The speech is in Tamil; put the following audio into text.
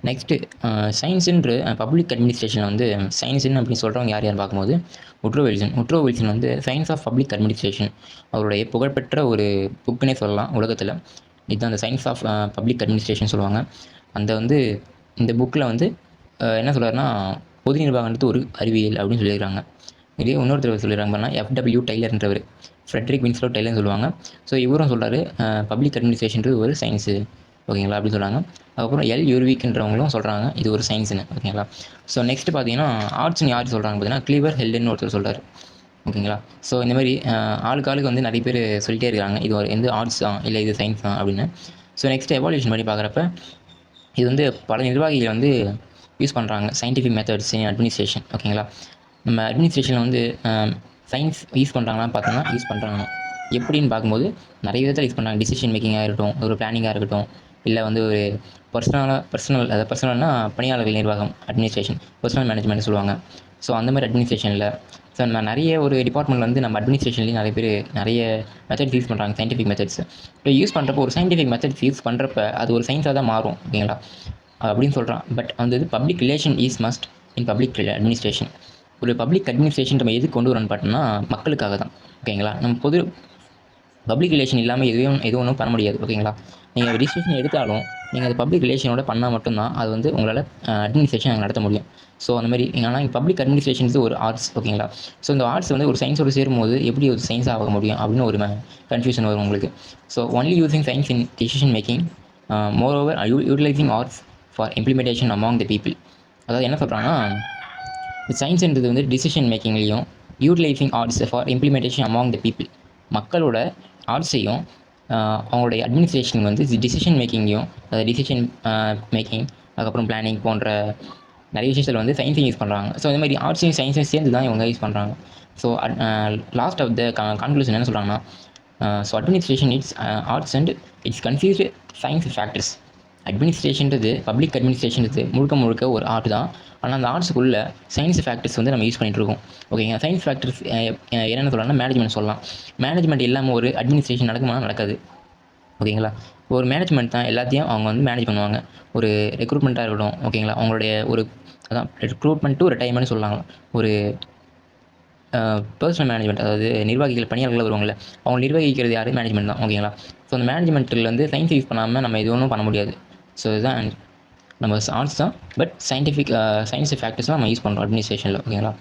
நெக்ஸ்ட்டு சயின்ஸுன்ற பப்ளிக் அட்மினிஸ்ட்ரேஷன் வந்து சயின்ஸுன்னு அப்படின்னு சொல்கிறவங்க யார் பார்க்கும்போது உட்ரோ வில்சன் வந்து சயின்ஸ் ஆஃப் பப்ளிக் அட்மினிஸ்ட்ரேஷன் அவருடைய புகழ்பெற்ற ஒரு புக்குன்னே சொல்லலாம் உலகத்தில். இதுதான் அந்த சயின்ஸ் ஆஃப் பப்ளிக் அட்மினிஸ்ட்ரேஷன் சொல்லுவாங்க. அந்த வந்து இந்த புக்கில் வந்து என்ன சொல்கிறாருன்னா, பொது நிர்வாகன்றது ஒரு அறிவியல் அப்படின்னு சொல்லியிருக்காங்க. இதே இன்னொருத்தர் சொல்லிடுறாங்க பண்ணால் எஃப்டபிள்யூ டெய்லர்ன்றவர், ஃப்ரெட்ரிக் வின்ஸ்லோ டெய்லர்னு சொல்லுவாங்க. ஸோ இவரும் சொல்கிறாரு பப்ளிக் அட்மினிஸ்ட்ரேஷன்றது ஒரு சயின்ஸு, ஓகேங்களா அப்படின்னு சொல்கிறாங்க. அதுக்கப்புறம் யூர்விக்ன்றவங்களும் சொல்கிறாங்க இது ஒரு சயின்ஸுன்னு, ஓகேங்களா. ஸோ நெக்ஸ்ட் பார்த்தீங்கன்னா ஆர்ட்ஸ்னு யார் சொல்கிறாங்க பார்த்தீங்கன்னா கிளீவர் ஹெல்டன்னு ஒருத்தர் சொல்கிறார், ஓகேங்களா. ஸோ இந்த மாதிரி ஆளுக்கு வந்து நிறைய பேர் சொல்லிட்டே இருக்காங்க இது ஒரு எந்த ஆர்ட்ஸ் தான் இல்லை இது சயின்ஸ் தான் அப்படின்னு. ஸோ நெக்ஸ்ட் எவால்யூஷன் பண்ணி பார்க்குறப்ப இது வந்து பல நிர்வாகிகள் வந்து யூஸ் பண்ணுறாங்க சயின்டிஃபிக் மெத்தட்ஸ் இன் அட்மினிஸ்ட்ரேஷன், ஓகேங்களா. நம்ம அட்மினிஸ்ட்ரேஷனில் வந்து சயின்ஸ் யூஸ் பண்ணுறாங்களான்னு பார்த்தோம்னா யூஸ் பண்ணுறாங்க. எப்படின்னு பார்க்கும்போது நிறைய விதத்தில் யூஸ் பண்ணுறாங்க. டிசிஷன் மேக்கிங்காக இருக்கட்டும், ஒரு பிளானிங்காக இருக்கட்டும், இல்லை வந்து ஒரு பர்சனல்னா பணியாளர்கள் நிர்வாகம் அட்மினிஸ்ட்ரேஷன், பர்சனல் மேனேஜ்மெண்ட் சொல்லுவாங்க. ஸோ அந்த மாதிரி அட்மினிஸ்ட்ரேஷனில் ஸோ நம்ம நிறைய ஒரு டிபார்ட்மெண்ட் வந்து நம்ம அட்மினிஸ்ட்ரேஷன்லேயும் நிறைய பேர் நிறைய மெத்தட்ஸ் யூஸ் பண்ணுறாங்க, சயின்டிஃபிக் மெத்தட்ஸ். இப்போ யூஸ் பண்ணுறப்போ ஒரு சயின்டிஃபிக் மெத்தட்ஸ் யூஸ் பண்ணுறப்ப அது ஒரு சயின்ஸாக தான் மாறும், ஓகேங்களா அப்படின்னு சொல்கிறான். பட் அந்த இது public relation is must in public administration. ஒரு பப்ளிக் அட்மினிஸ்ட்ரேஷன் நம்ம எது கொண்டு வரணும்னு பார்த்தோம்னா மக்களுக்காக தான், ஓகேங்களா. நம்ம பொது பப்ளிக் ரிலேஷன் இல்லாமல் எதுவும் ஒன்றும் பண்ண முடியாது, ஓகேங்களா. நீங்கள் டிசிஷன் எடுத்தாலும் நீங்கள் அது பப்ளிக் ரிலேஷனோட பண்ணால் மட்டும்தான் அது வந்து உங்களால் அட்மினிஸ்ட்ரேஷன் நடத்த முடியும். ஸோ அந்த மாதிரி ஆனால் பப்ளிக் அட்மினிஸ்ட்ரேஷன்ஸ் ஒரு ஆர்ட்ஸ், ஓகேங்களா. ஸோ இந்த ஆர்ட்ஸ் வந்து ஒரு சயின்ஸோடு சேரும்போது எப்படி ஒரு சயின்ஸ் ஆக முடியும் அப்படின்னு ஒரு கன்ஃபியூஷன் வரும் உங்களுக்கு. So only using science in decision making, moreover utilising arts for implementation among the people. அதாவது என்ன சொல்கிறாங்கன்னா, சயின்ஸ்ன்றது வந்து டிசிஷன் மேக்கிங்லேயும் utilising arts for implementation among the people, மக்களோட ஆர்ட்ஸையும் அவங்களுடைய அட்மினிஸ்ட்ரேஷன் வந்து டிசிஷன் மேக்கிங்கையும், டிசிஷன் மேக்கிங் அதுக்கப்புறம் பிளானிங் போன்ற நிறைய விஷயத்தில் வந்து சயின்ஸையும் யூஸ் பண்ணுறாங்க. ஸோ இந்த மாதிரி ஆர்ட்ஸையும் சயின்ஸையும் சேர்ந்து தான் இவங்க யூஸ் பண்ணுறாங்க. So last of the conclusion என்ன சொல்கிறாங்கன்னா, so administration it's arts and it's confused science factors. அட்மினிஸ்ட்ரேஷன்றது பப்ளிக் அட்மினிஸ்ட்ரேஷன்றது முழுக்க ஒரு ஆர்ட் தான். ஆனால் அந்த ஆர்ட்ஸுக்குள்ள சயின்ஸ் ஃபேக்டர்ஸ் வந்து நம்ம யூஸ் பண்ணிகிட்ருக்கோம், ஓகேங்க. சயின்ஸ் ஃபேக்டர்ஸ் என்னென்னு சொல்லலாம்னா மேனேஜ்மெண்ட் சொல்லலாம். மேனேஜ்மெண்ட் இல்லாமல் ஒரு அட்மினிஸ்ட்ரேஷன் நடக்குமா? நடக்காது, ஓகேங்களா. ஒரு மேனேஜ்மெண்ட் தான் எல்லாத்தையும் அவங்க வந்து மேனேஜ் பண்ணுவாங்க. ஒரு ரெக்ரூட்மெண்ட்டாக இருக்கட்டும், ஓகேங்களா. அவங்களுடைய ஒரு அதான் ரெக்ரூட்மெண்ட் டு ரிட்டைர்மெண்ட் சொல்லலாங்க. ஒரு பர்சனல் மேனேஜ்மெண்ட், அதாவது நிர்வாகிகள் பணியாளர்கள் வருவாங்கள்ல, அவங்க நிர்வகிக்கிறது யார்? மேனேஜ்மெண்ட் தான், ஓகேங்களா. ஸோ அந்த மேனேஜ்மெண்ட்டில் வந்து சயின்ஸ் யூஸ் பண்ணாமல் நம்ம எது ஒன்றும் பண்ண முடியாது. ஸோ இதுதான் நம்ம ஆர்ட்ஸ் தான், பட் சயின்ஸ் ஃபேக்டர்ஸ் தான் நம்ம யூஸ் பண்ணுறோம் அட்மினிஸ்ட்ரேஷனில், ஓகேங்களா.